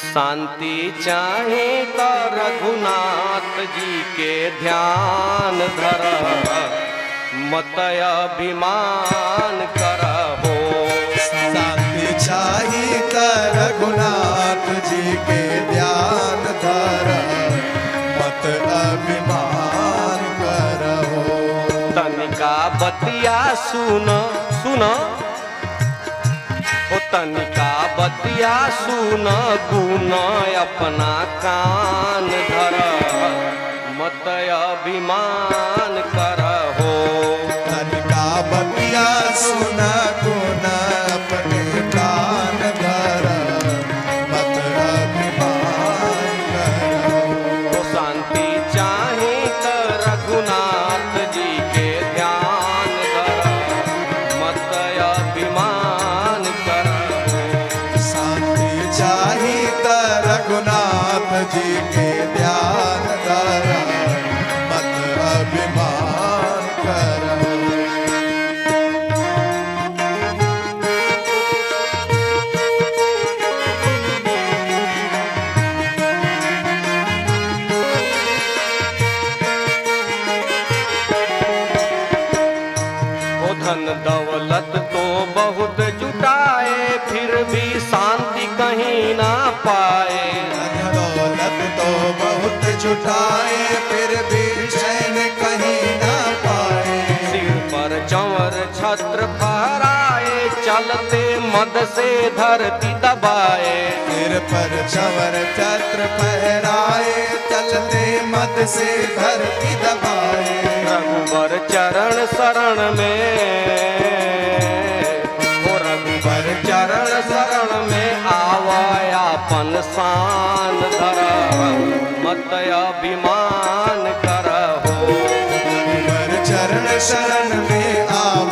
शांति चाहे तो रघुनाथ जी के ध्यान धर, मत अभिमान करहो। शांति चाहे तो रघुनाथ जी के ध्यान धर, मत अभिमान करहो। तनिका बतिया सुन सुन, ओ तनिका बतिया सुन, गुण अपना कान धर, मत अभिमान करहो। तनिका बतिया सुन, गुण अपने कान धर, मत अभिमान करहो। ओ शांति चाहे तो रघुनाथ जी के ध्यान धर, मत अभिमान करहो। शांति चाहे तो रघुनाथ जी के ध्यान धर, मत अभिमान करहो। ओ धन दौलत तो बहुत जुटाए, फिर भी शांति कहीं ना पाए। धन दौलत तो बहुत जुटाए, फिर भी चैन कहीं ना पाए। सिर पर चंवर छत्र फहराए, चलते मद से धरती दबाए। सिर पर चंवर छत्र फहराए, चलते मद से धरती दबाए। रघुबर चरण शरण में, ओ रघुबर चरण शरण में आवायापन शान धर, मत अभिमान करहो। रघुबर चरण शरण में आव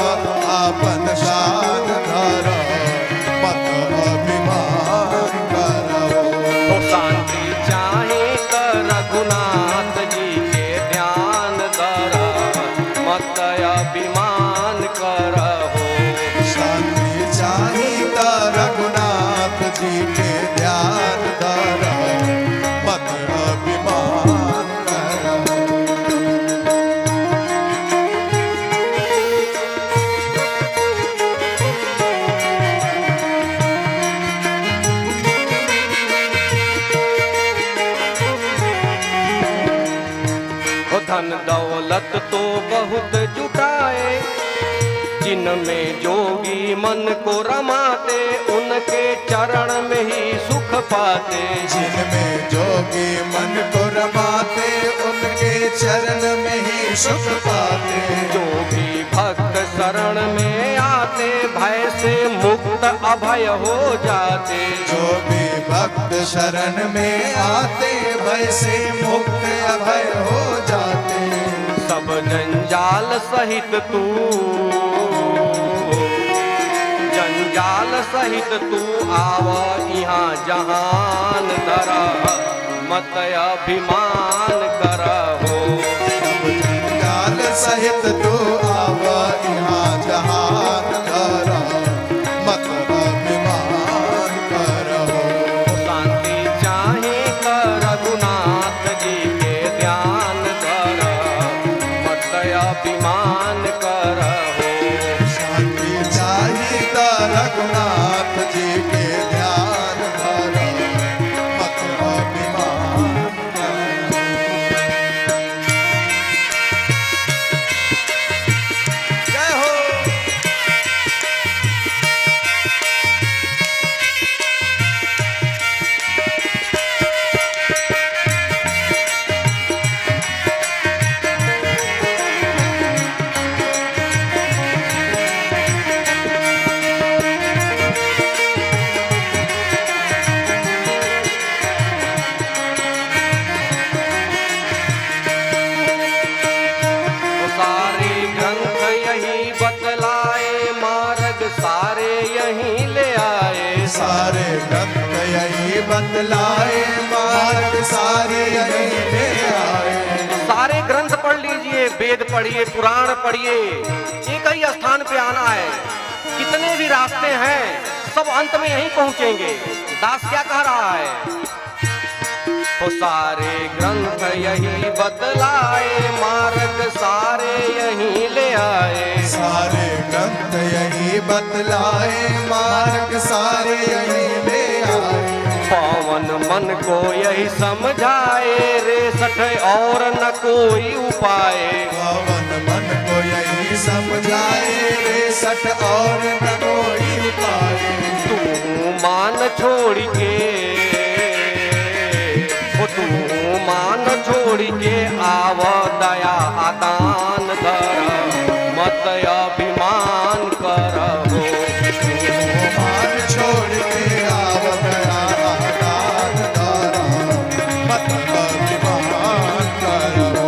आपन शान धर, मत अभिमान करहो। ओ शांति चाहे तो रघुनाथ जी के ध्यान धर, मत अभिमान करहो। शांति चाहे तो रघुनाथ जी के ध्यान धर, मत अभिमान करहो। ओ धन दौलत तो बहुत जुटाए, जिनमें जोगी मन को रमाते, उनके चरण में ही सुख पाते। जिनमें जोगी मन को रमाते, उनके चरण में ही सुख पाते। जो भी भक्त शरण में आते, भय से मुक्त अभय हो जाते। जो भी भक्त शरण में आते, भय से मुक्त अभय हो जाते। सब जंजाल सहित तू, जंजाल सहित तू आव यहाँ जहान धर, मत अभिमान करहो। काल सहित तू आव यहाँ जहान धर, मत अभिमान करहो। शांति चाहे तो रघुनाथ जी के ध्यान धर, मत अभिमान करहो। शांति चाहे तो रघुनाथ जी के ध्यान धर, मत अभिमान करहो। जय हो। सारे ग्रंथ यही बतलाए, मार्ग सारे यही ले आए। सारे ग्रंथ यही बतलाए, मार्ग सारे यही ले आए। सारे ग्रंथ पढ़ लीजिए, पढ़िए, वेद पढ़िए, पुराण पढ़िए, एक ही स्थान पे आना है। कितने भी रास्ते हैं सब अंत में यहीं पहुंचेंगे। दास क्या कह रहा है? तो सारे ग्रंथ यही बतलाए, मार्ग सारे यहीं ले आए। सारे ग्रंथ यही बतलाए, मार्ग सारे यही ले आए। पवन मन को यही समझाए, रे सठ और न कोई उपाय। पवन मन को यही समझाए, रे सठ और न कोई उपाय। तू मान छोड़ के, तू मान छोड़ के आव दया आदान धर, मत अभिमान करहो। मान छोड़ के आव दया आदान धर, मत अभिमान करहो।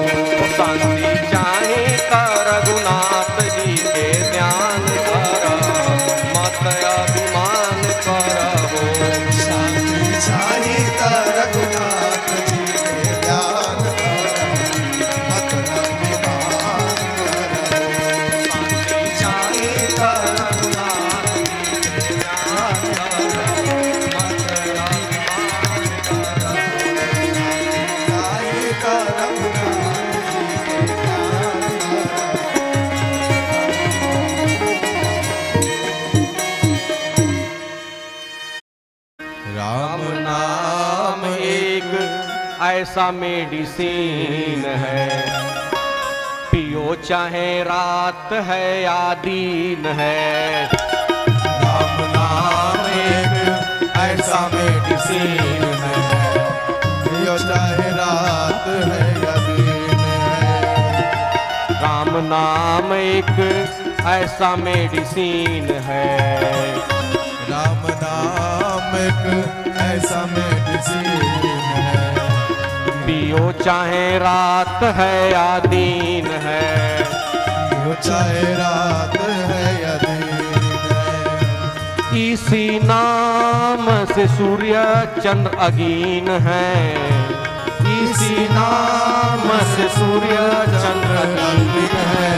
शांति चाहे कर रघुनाथ जी के ध्यान कर, मत अभिमान करहो। शांति चाहे कर रघुनाथ जी के ध्यान कर, मत अभिमान करहो। शांति चाहे कर रघुनाथ जी के ध्यान कर, मत अभिमान करहो। चाहे कर रघुनाथ जी के ध्यान कर। राम नाम एक ऐसा मेडिसिन है, पियो चाहे रात है या दिन है। राम नाम एक ऐसा मेडिसिन है, यो चाहे रात है या दिन है। राम नाम एक ऐसा मेडिसिन है, राम नाम एक ऐसा मेडिसिन है, पियो चाहे रात है या दिन है। यो चाहे रात है या दिन है। इसी नाम से सूर्य चंद्र अगीन है, इसी नाम से सूर्य चंद्र अगीन है।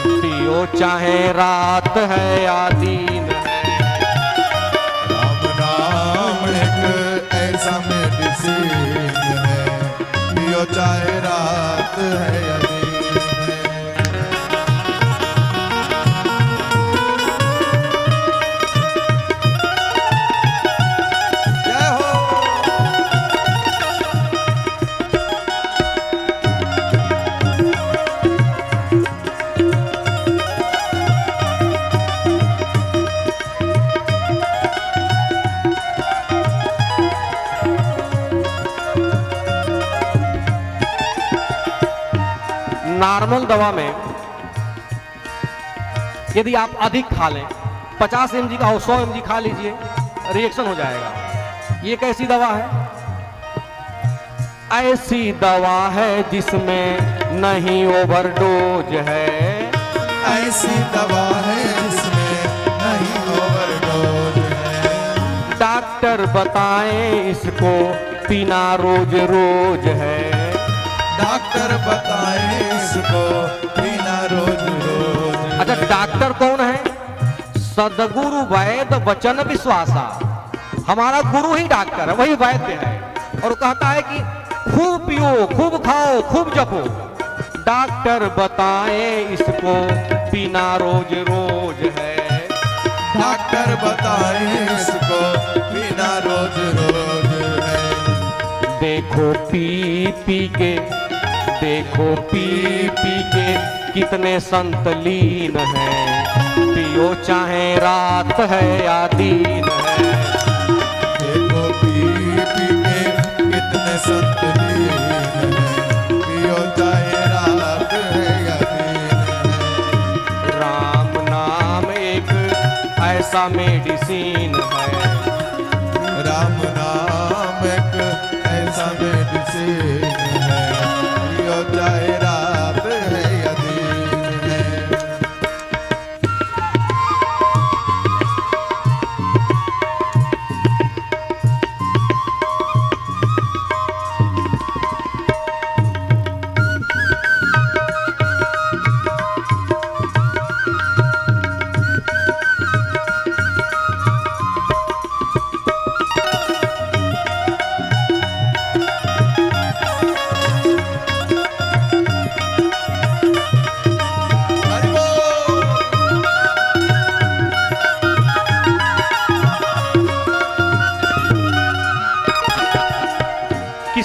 पियो चाहे रात है या दिन है। राम नाम एक ऐसा मेडिसिन है, पियो चाहे रात है या दिन है। जय हो। नॉर्मल दवा में यदि आप अधिक खा लें, 50 mg का हो 100 mg खा लीजिए, रिएक्शन हो जाएगा। ये कैसी दवा है? ऐसी दवा है जिसमें नहीं ओवरडोज है, ऐसी दवा है जिसमें नहीं ओवरडोज है। डॉक्टर बताएं इसको पीना रोज रोज है। डॉक्टर बताए इसको पीना रोज रोज। अच्छा, डॉक्टर कौन है? सदगुरु वैद वचन विश्वासा। हमारा गुरु ही डॉक्टर है, वही वैद्य है। और कहता है कि खूब पियो, खूब खाओ, खूब जपो। डॉक्टर बताए इसको पीना रोज रोज है। डॉक्टर बताए इसको पीना रोज रोज है। देखो पी पी के, देखो पी पी के कितने संत लीन हैं। पियो चाहे रात है या दिन है। देखो पी पी के कितने संत लीन हैं, पियो चाहे रात है या दिन है। राम नाम एक ऐसा मेडिसिन है, राम नाम एक ऐसा मेडिसिन है, पियो चाहे रात है या दिन है।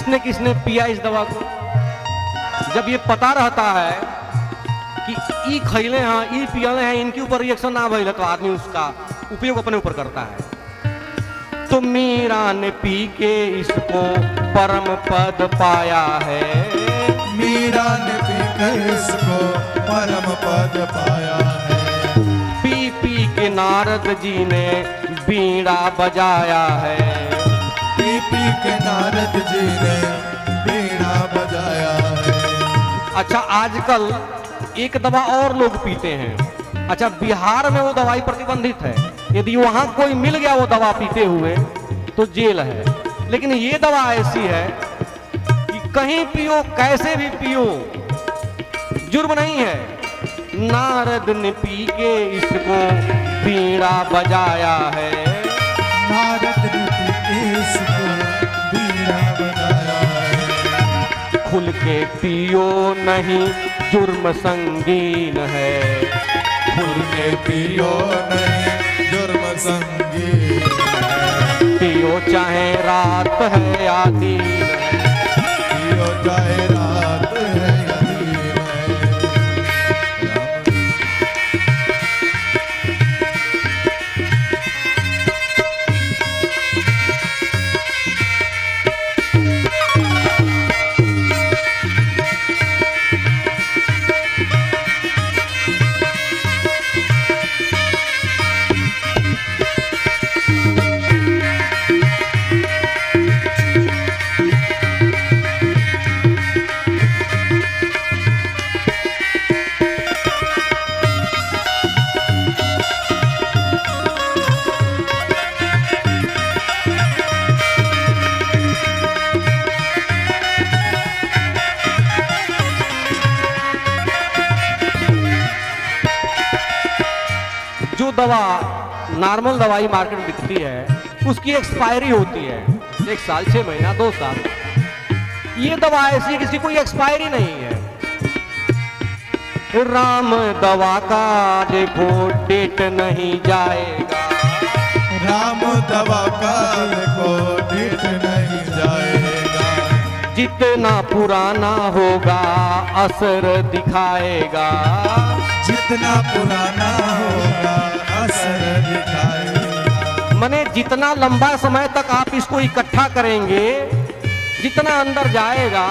किसने किसने पिया इस दवा को। जब ये पता रहता है कि ई खैले हैं, ई पियले हैं, इनके ऊपर रिएक्शन ना भइल तो आदमी उसका उपयोग अपने ऊपर करता है। तो मीरा ने पी के इसको परम पद पाया है। मीरा ने पीकर इसको परम पद पाया है। पी पी के नारद जी ने बीड़ा बजाया है। पी पी के नारद जी ने बीड़ा बजाया है। अच्छा, आजकल एक दवा और लोग पीते हैं। अच्छा, बिहार में वो दवाई प्रतिबंधित है। यदि वहां कोई मिल गया वो दवा पीते हुए तो जेल है। लेकिन ये दवा ऐसी है कि कहीं पियो, कैसे भी पियो, जुर्म नहीं है। नारद ने पी के इसको बीड़ा बजाया है। नारद ने पी के इसको बीड़ा बजाया है। खुल के पियो नहीं जुर्म संगीन है। खुल के पियो नहीं जुर्म संगीन है। पियो चाहे रात है या दिन है। पियो चाहे रात है या दिन है। जो दवा नॉर्मल दवाई मार्केट में बिकती है उसकी एक्सपायरी होती है 1 साल, 6 महीना, 2 साल। ये दवा ऐसी किसी कोई एक्सपायरी नहीं है। राम दवा का देखो डेट नहीं जाएगा। राम दवा का देखो डेट नहीं जाएगा। जितना पुराना होगा असर दिखाएगा। जितना पुराना होगा असर दिखाएगा। माने जितना लंबा समय तक आप इसको इकट्ठा करेंगे, जितना अंदर जाएगा,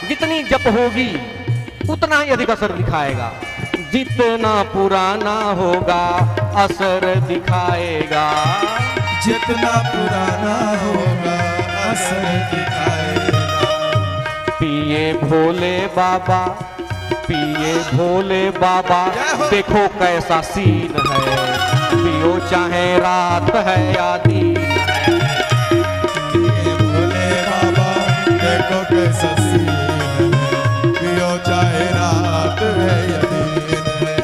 जितनी जप होगी उतना ही अधिक असर दिखाएगा। जितना पुराना होगा असर दिखाएगा। जितना पुराना होगा असर दिखाएगा। पिए भोले बाबा, पिए भोले बाबा, देखो कैसा सीन है। पियो चाहे रात है या दिन है। पिए भोले बाबा, देखो कैसा सीन है। पियो चाहे रात है या दिन है।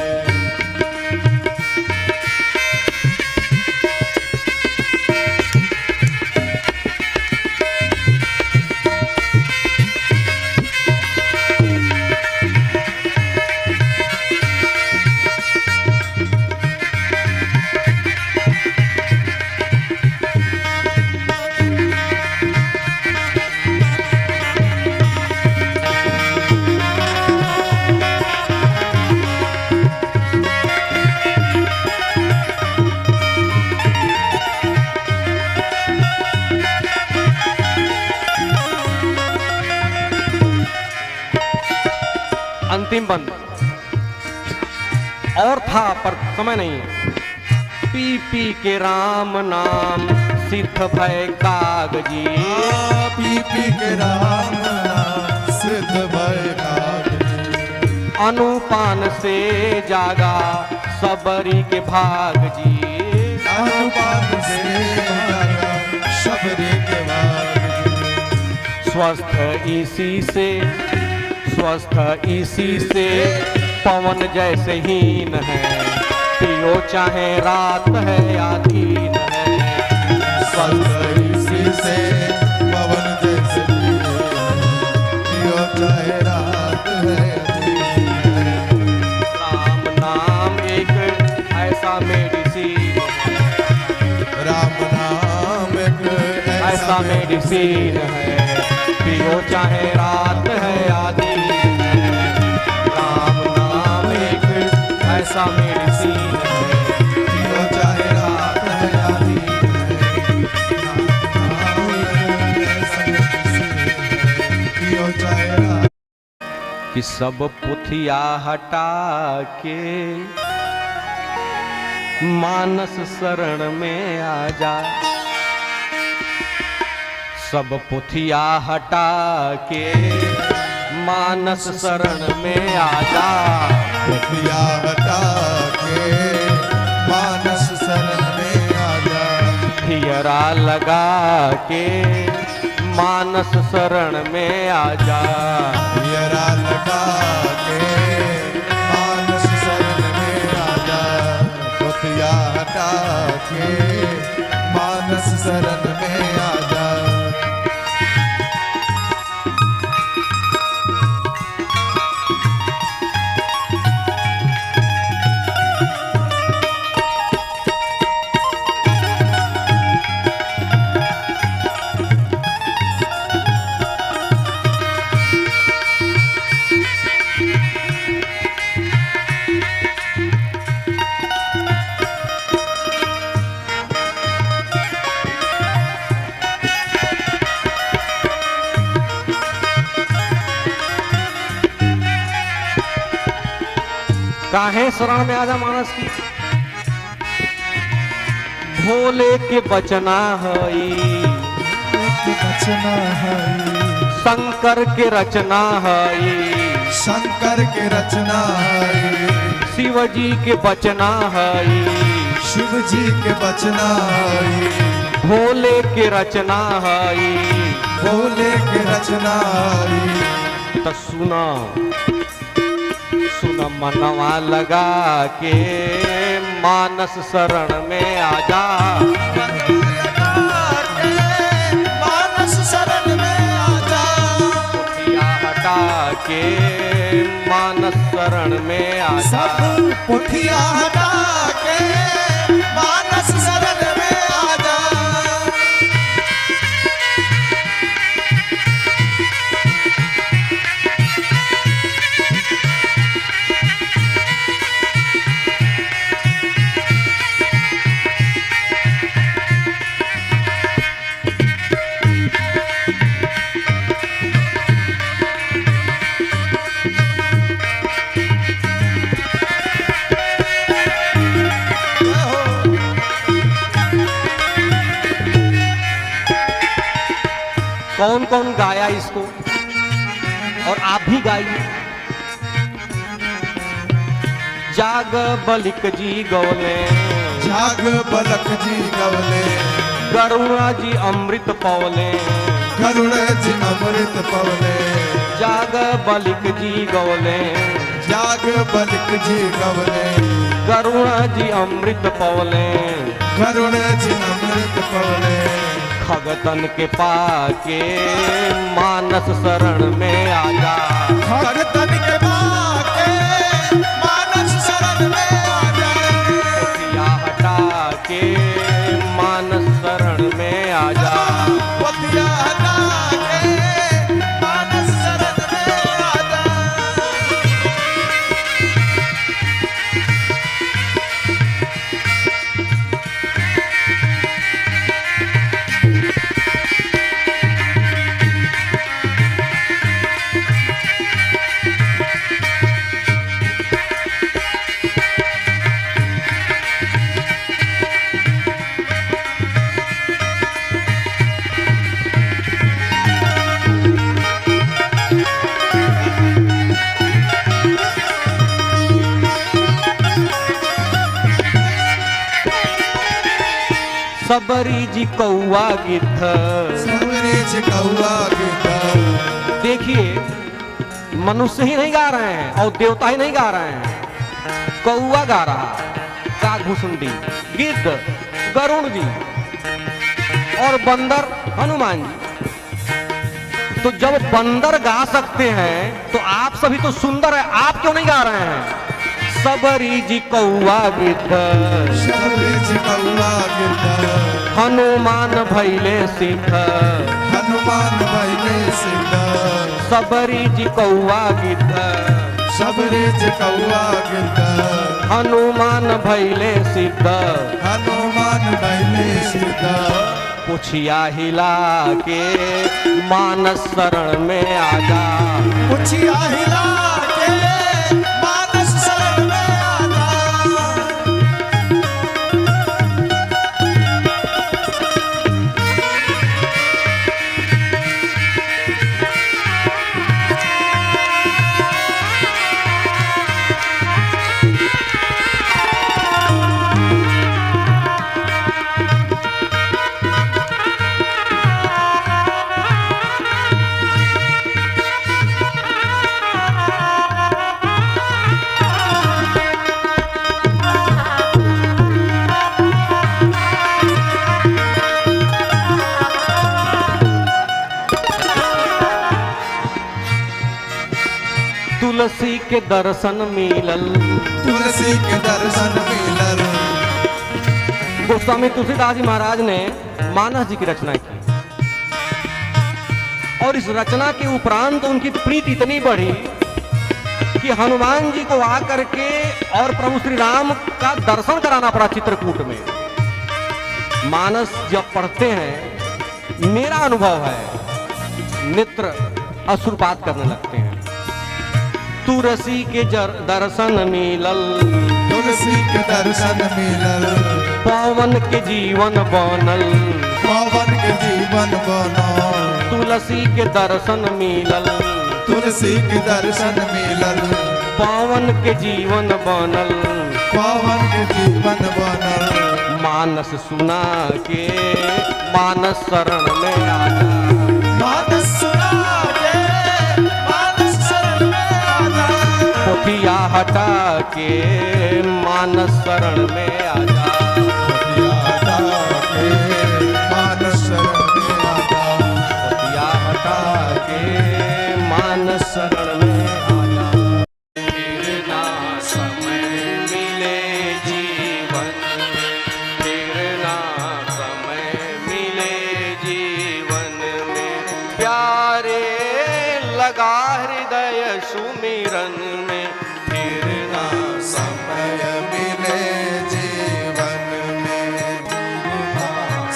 अंतिम बंद और था पर समय नहीं है। पी पी के राम नाम सिद्ध भय कागजी। पी पी के राम नाम सिद्ध भय कागजी। अनुपान से जागा सबरी के भाग जी। अनुपान से जागा सबरी के भाग जी। स्वस्थ इसी से, स्वस्थ इसी से पवन जैसे हीन है। पियो चाहे रात है या दिन है। स्वस्थ इसी से पवन जैसे हीन है। पियो चाहे रात है या दिन है। राम नाम एक ऐसा मेडिसिन है। राम नाम एक ऐसा मेडिसिन है। पियो चाहे रात है या दिन है, राम नाम एक ऐसा मेडिसिन है। पियो चाहे रात है या दिन है, राम नाम एक ऐसा मेडिसिन है। पियो चाहे रात कि सब पुथिया हटा के मानस शरण में आ जा, सब पुथिया हटा के मानस शरण में आ जा। पुथिया हटा के मानस शरण में आ जा, हियरा लगा के मानस शरण में आ जा। हियरा लगा के मानस शरण में आ जा, पुथिया हटा के मानस शरण में आ जा। काहे शरण में आजा मानस की, भोले के बचना हई, बचना है शंकर के रचना हई, शंकर के रचना है, शिव जी के बचना हई, शिव जी के बचना है, भोले के रचना हई। भोले के रचना है। तो सुना सुना मनवा लगा के मानस शरण में आजा, मानस शरण में आ जा, पुथिया हटा के मानस शरण में आजा। सब पुथिया हटा के मानस शरण में आ जा। कौन कौन गाया इसको और आप भी गाइए। जाग बलिक जी गौले, जाग बलक जी गवले, गरुणा जी अमृत पौले, करुण जी अमृत पवले, जाग बलिक जी गौले, जाग बलिक जी गवले, गरुणा जी अमृत पौले, करुण जी अमृत पवले, खगतन के पाके मानस शरण में आजा। भगतन के बाके मानस शरण में आ जा। पुथिया हटा के मानस शरण में आजा। पुथिया हटा के मानस शरण में आ जा। सबरी जी कौआ गिद्ध, सबरे जी कौआ गिद्ध। देखिए मनुष्य ही नहीं गा रहे हैं और देवता ही नहीं गा रहे हैं, कौआ गा रहा, कागभूषुंडी, गिद्ध गरुण जी और बंदर हनुमान जी। तो जब बंदर गा सकते हैं तो आप सभी तो सुंदर है, आप क्यों नहीं गा रहे हैं? सबरी जी कौआ गिद्ध, सबरे जी कौआ गिद्ध। हनुमान भैले सिद्ध, हनुमान भैले सिद्ध सबरी जी कौआ गिद्ध सबरी जी कौआ गिद्ध हनुमान भैले सिद्ध हनुमान भैले सिद्ध पुछिया हिला के मानस शरण में आजा पुछिया हिला के मानस शरण में आजा तुलसी के दर्शन मिलल तुलसी के दर्शन मिलल गोस्वामी तुलसीदास जी महाराज ने मानस जी की रचना की और इस रचना के उपरांत उनकी प्रीति इतनी बढ़ी कि हनुमान जी को आकर के और प्रभु श्री राम का दर्शन कराना पड़ा चित्रकूट में। मानस जब पढ़ते हैं मेरा अनुभव है नेत्र अश्रुपात करने लगते हैं। तुलसी के दर्शन मिलल तुलसी के दर्शन मिलल पवन के जीवन बनल पवन के जीवन बनल तुलसी के दर्शन मिलल तुलसी के दर्शन मिलल पवन के जीवन बनल पवन के जीवन बनल मानस सुना के मानस शरण में आजा मानस सुना के मानस शरण में आजा पोथिया हटा के मानस शरण में आजा पोथिया हटा के मानस शरण में आजा पोथिया हटा के मानस शरण में आजा फिर ना समय मिले जीवन फिर ना समय मिले जीवन में प्यारे लगा हृदय सुमिरन में फिर ना समय मिले जीवन में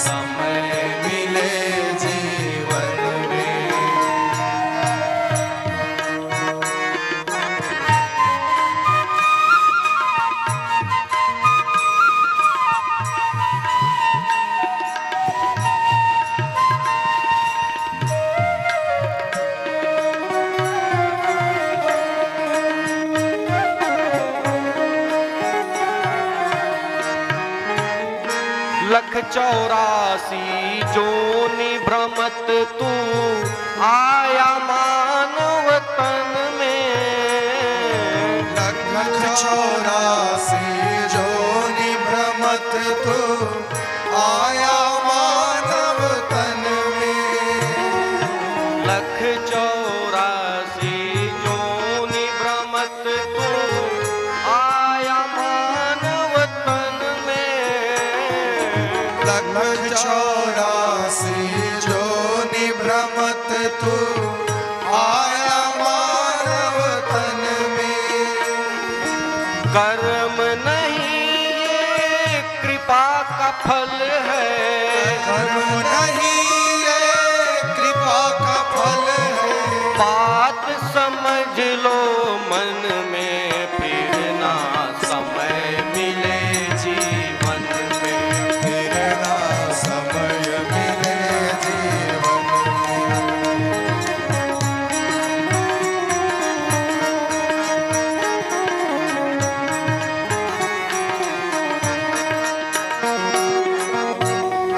समय मिले जीवन में लख 84 जोनि भ्रमत तू आया मानव तन में लख 84 जोनि भ्रमत तू आया मानव तन में लख 84 जोनि भ्रमत तू आया मानव तन में लख 84 जोनि भ्रमत तू आया मानव तन में कर्म नहीं ये कृपा का फल है कर्म नहीं ये कृपा का फल है बात समझ लो मन में फिर ना समय मिले जीवन में फिर ना समय मिले जीवन में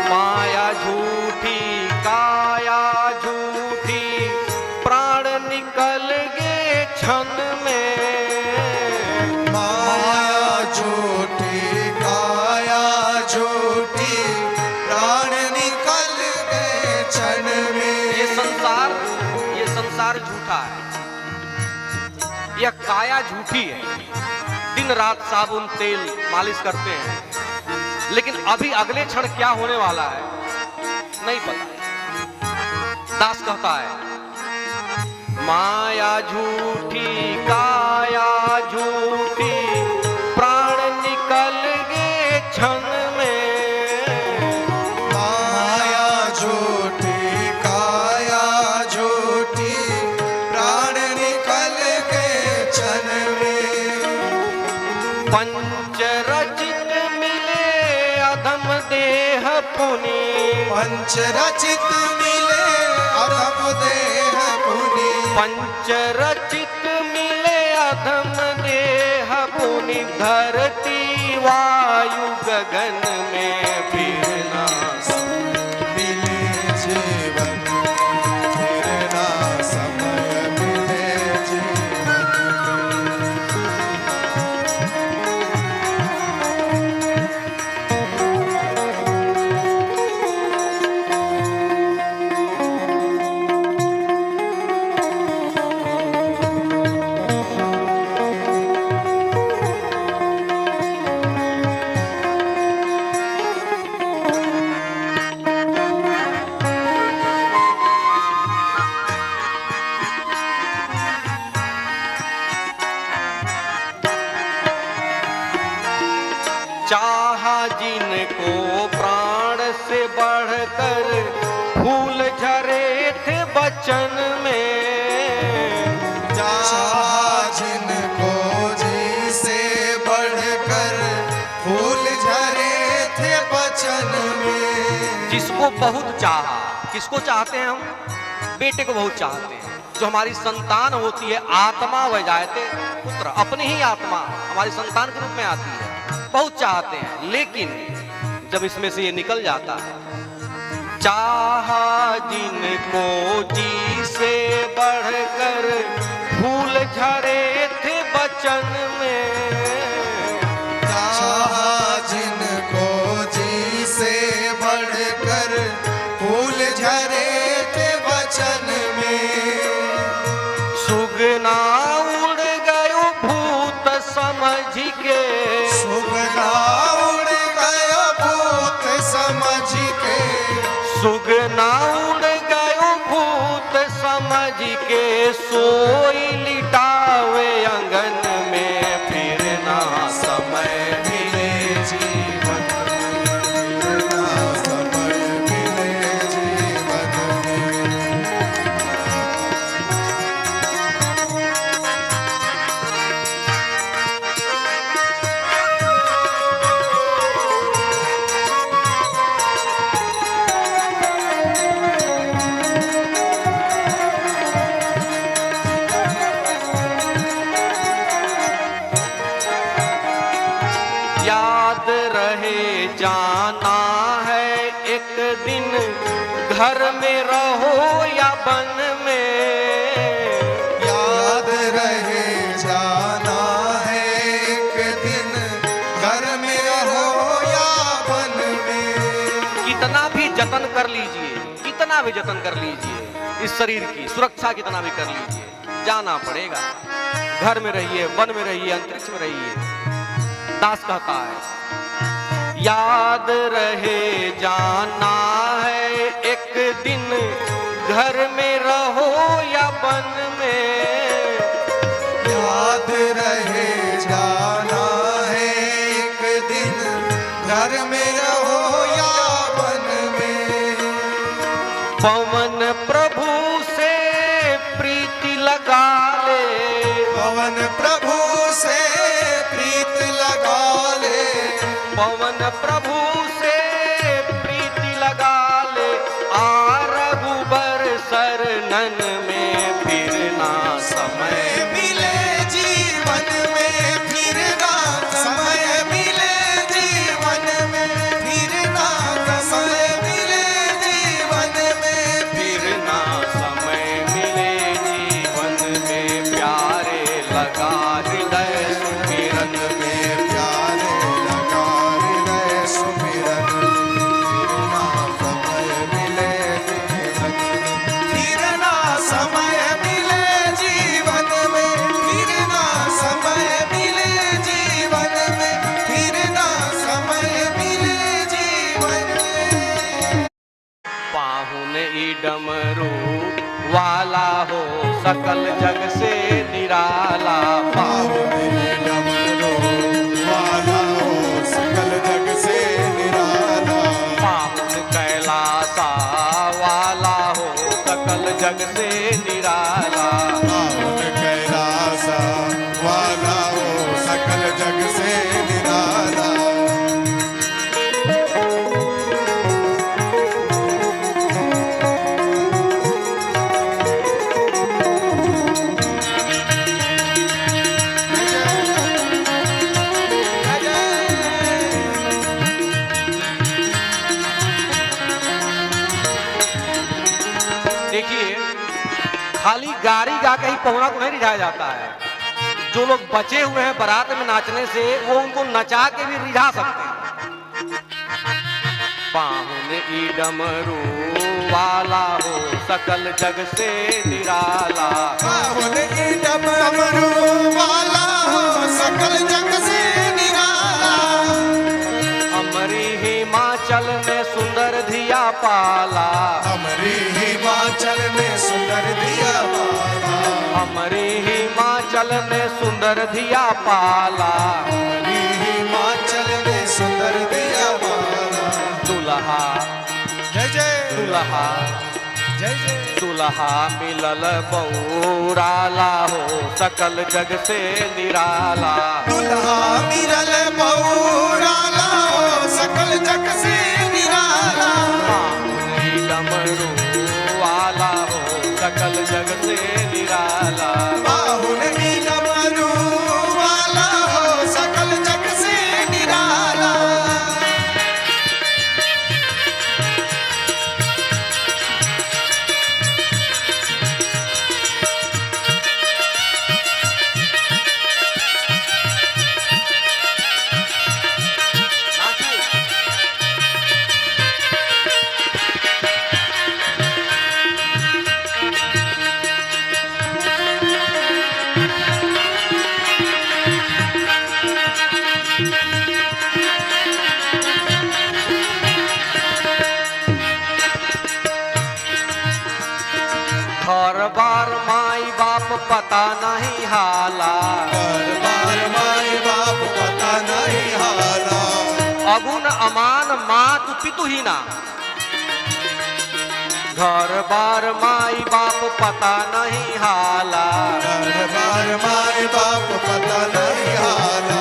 माया झूठी काया झूठी प्राण निकल गए क्षण में माया झूठी काया झूठी प्राण निकल गए क्षण में ये संसार झूठा है यह काया झूठी है दिन रात साबुन तेल मालिश करते हैं लेकिन अभी अगले क्षण क्या होने वाला है नहीं पता। दास कहता है माया झूठी काया झूठी, प्राण निकल गए क्षण में। माया झूठी काया झूठी, प्राण निकल गए क्षण में। पंचरचित मिले अधम देह पुनि, पंचरचित मिले अधम देह पुनि। पंचरचित मिले अधम देह पुनि, धरती वायु गगन में फिर ना मिले जीवन, फिर ना समय मिले जीवन। चाहा जिनको प्राण से बढ़कर, फूल झरे थे बचन में। चाहा जिनको जी से बढ़कर, फूल झरे थे बचन में। जिसको बहुत चाहा, किसको चाहते हैं हम? बेटे को बहुत चाहते हैं। जो हमारी संतान होती है, आत्मा वह जायते पुत्र, अपनी ही आत्मा हमारी संतान के रूप में आती है, बहुत चाहते हैं। लेकिन जब इसमें से ये निकल जाता है, चाहा जिनको जी से बढ़कर, फूल झरे थे बचन में। चाहा जिनको जी से बढ़कर, फूल झरे थे वचन में। सुगना उड़ गयो भूत समझ के, सुगना उड़ गयो भूत समझ के। सुगना उड़ गयो भूत समझ के, सोई लिटावे अंगन में फिर ना समय मिले जीवन, फिर ना समय मिले जीवन में। याद रहे जाना है एक दिन, घर में रहो या वन में। याद रहे जाना है एक दिन, घर में रहो या वन में। कितना भी जतन कर लीजिए, कितना भी जतन कर लीजिए, इस शरीर की सुरक्षा कितना भी कर लीजिए, जाना पड़ेगा। घर में रहिए, वन में रहिए, अंतरिक्ष में रहिए। दास कहता है, याद रहे जाना है एक दिन, घर में रहो या वन में। याद रहे जाना है एक दिन, घर में रहो या वन में। पवन प्रभु से प्रीति लगा ले, पवन प्रभु से प्रीत लगा ले। पवन प्रभु से प्रीति लगा ले, आ रघुबर शरणन में फिर ना समय मिले जीवन में, फिर ना समय मिले जीवन में। फिर ना समय मिले जीवन में। फिर ना समय मिले जीवन में, प्यारे लगा हृदय सुमिरन में। प्यारे लगा हृदय सुमिरन, फिर ना समय मिले जीवन में। फिर ना समय मिले जीवन में। फिर ना समय मिले जीवन में। फिर ना समय मिले जीवन में। पाहुन ई डमरू वाला हो सकल जग से निराला। पाहुन डमरू वाला हो सकल जग से निराला। पाहुन कैलासा वाला हो सकल जग से निराला। पाहुन कैलासा वाला हो सकल जग से निराला। देखिए, खाली गाड़ी गा के ही पहुना को नहीं रिझाया जाता है। जो लोग बचे हुए हैं बारात में नाचने से, वो उनको नचा के भी रिझा सकते हैं। पाहुन ई डमरू वाला हो सकल जग से निराला। पाहुन डमरू वाला हो सकल जग से निराला। अमरी हिमाचल में सुंदर धिया पाला। हमारी हिमाचल में सुंदर दिया पाला। हमारी हिमाचल में सुंदर धिया पाला। हमारी हिमाचल में सुंदर दिया पाला। दुल्हा जय जय दुल्हा जय जय। दुल्हा मिलल बौराला हो सकल जग से निराला। दुल्हा मिलल बौराला हो सकल जग से निराला। पाहुन डमरू वाला हो सकल जग से निराला। पाहुन डमरू वाला हो सकल जग से निराला। घर बार माई बाप पता नहीं हाला। घर बार माई बाप पता नहीं हाला। अगुन अमान मात पितु ही ना। घर बार माई बाप पता नहीं हाला। घर बार माई बाप पता नहीं हाला।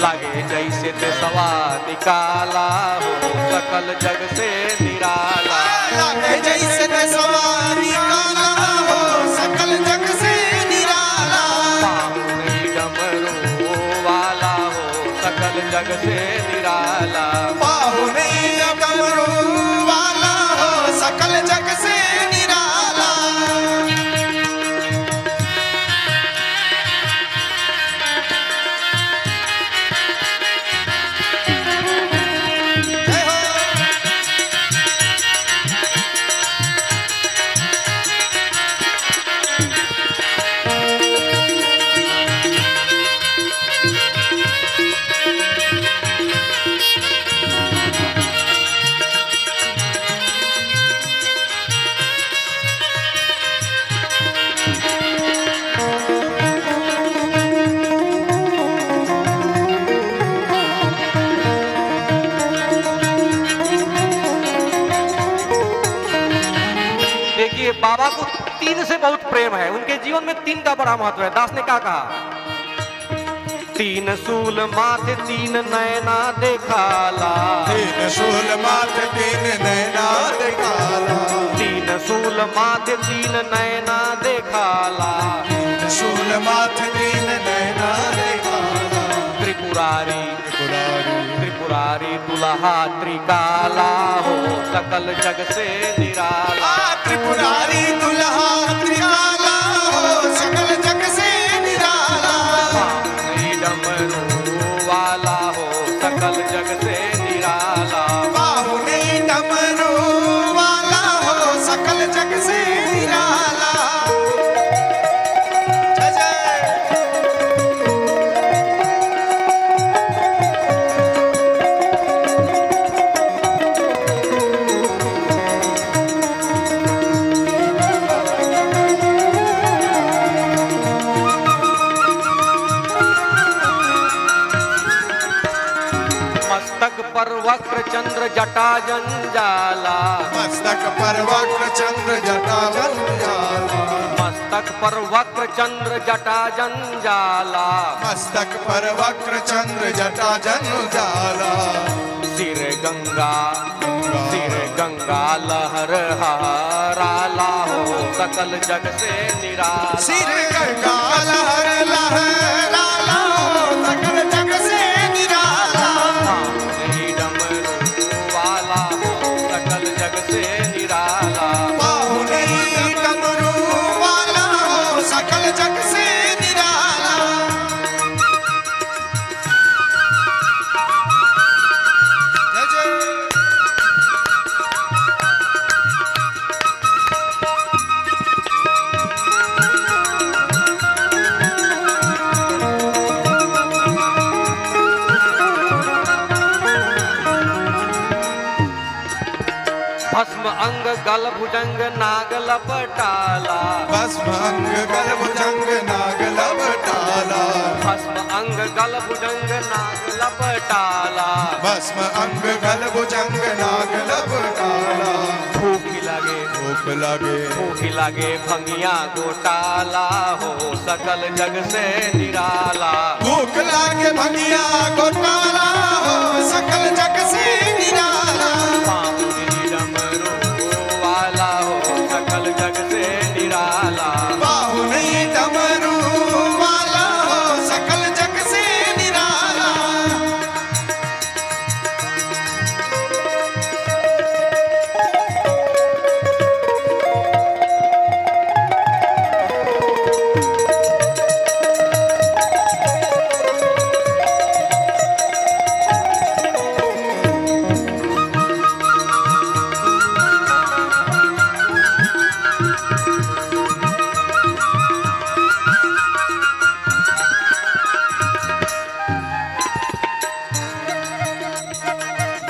लागे जैसे देशवा निकाला हो सकल जग से निराला। लागे जैसे देशवा निकाला हो सकल जग से निराला। पाहुन डमरू वाला हो सकल जग से निराला। पाहुन डमरू वाला हो सकल जग से निराला। जय हो। देखिए, बाबा को तीन से बहुत प्रेम है। उनके जीवन में तीन का बड़ा महत्व है। दास ने क्या कहा? तीन सूल माथे तीन नैना देखाला। तीन शूल माथे तीन नैना दिखाला। तीन सूल माथे तीन नैना देखाला। तीन शूल माथे तीन नैना दिखाला। त्रिपुरारी त्रिपुरारी त्रिपुरारी दुल्हा त्रिकाला हो सकल जग से निराला। त्रिपुरारी दुल्हा त्रिकाला हो सकल जग से निराला। पाहुन डमरू वाला हो सकल जग से निराला। पाहुन डमरू वाला हो सकल जग से निराला। जय जय। जटा जंजाला, मस्तक पर वक्र चंद्र जटा जंजाला, मस्तक पर वक्र चंद्र जटा जंजाला, मस्तक पर वक्र चंद्र जटा जंजाला, सिर गंगा लहर हराला हो सकल जग से निराला, सिर गंगा लहर लहराला हो सकल जग से निराला, नहीं डमरू वाला हो सकल जग से निराला, बाहुनी डमरू वाला हो सकल जग से निराला। जय जय भस्म अंग गल भुजंग नाग लपटाला, भस्म अंग गल भुजंग नाग लपटाला, भस्म अंग गल भुजंग नाग लपटाला, भस्म अंग गल भुजंग नाग लपटाला, भूख लगे भूख लागे भंगिया गोटाला हो सकल जग से निराला, भूख लागे भंगिया गोटाला हो सकल जग से निराला, बाहुनी डमरू वाला हो सकल जग से निराला, बाहुनी डमरू वाला हो सकल जग से निराला।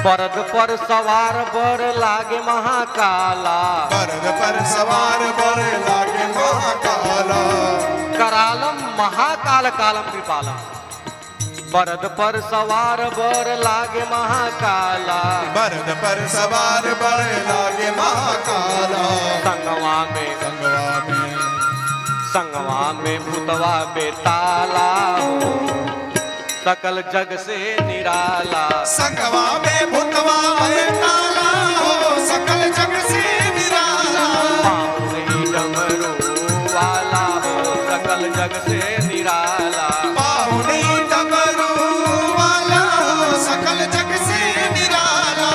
बरद पर सवार बर लागे महाकाला, बरद पर सवार बर लागे महाकाला, करालम महाकाल कालम कृपालम, बरद पर सवार बर लागे महाकाला, बरद पर सवार बर लागे महाकाला, संगवा में भूतवा बेताला हो सकल जग से निराला, संगवा में भूतवा बेताला हो सकल जग से निराला, बाहुनी डमरू वाला हो सकल जग से निराला, बाहुनी डमरू वाला हो सकल जग से निराला।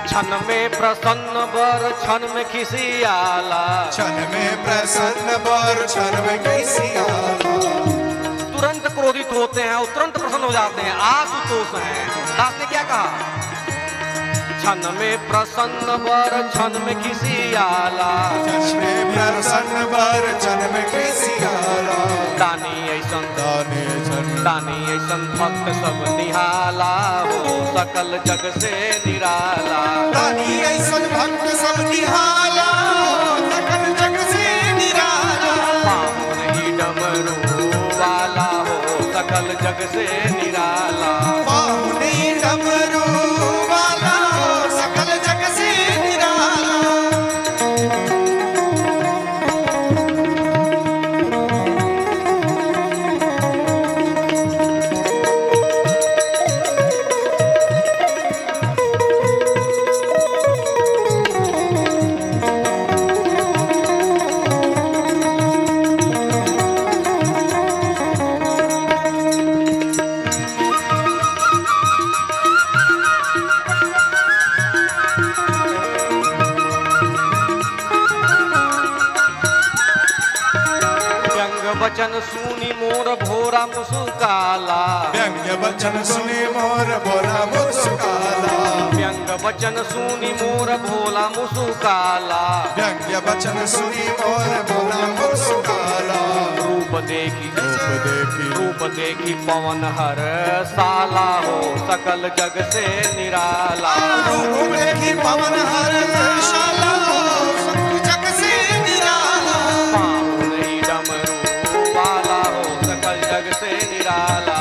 क्षण में प्रसन्न बर क्षण में खिसियाला, क्षण में प्रसन्न बर क्षण में खिसियाला, तुरंत क्रोधित होते हैं और तुरंत प्रसन्न हो जाते हैं, आशुतोष हैं। दास ने क्या कहा? क्षण में प्रसन्न बर क्षण में खिसियाला, क्षण में प्रसन्न बर क्षण में खिसियाला, दानी ऐसन भक्त सब निहाला हो सकल जग से निराला, दानी ऐसन भक्त सब निहाला हो सकल जग से निराला, बाहुनी डमरू वाला हो सकल जग से निराला, बाहुनी डमरू वाला हो सकल जग से निराला। वचन सुनी मोर भोरा मुस्काला, व्यंग्य वचन सुनी मोर भोरा मुस्काला, व्यंग वचन सुनी मोर भोला मुसुकाला, व्यंग्य वचन सुनी मोर भोला मुस्काला। रूप देखी पवन हर साला हो सकल जग से निराला। रूप देखी पवन हर शाला सकल जग से निराला। पाँव नहीं डमरू वाला हो सकल जग से निराला।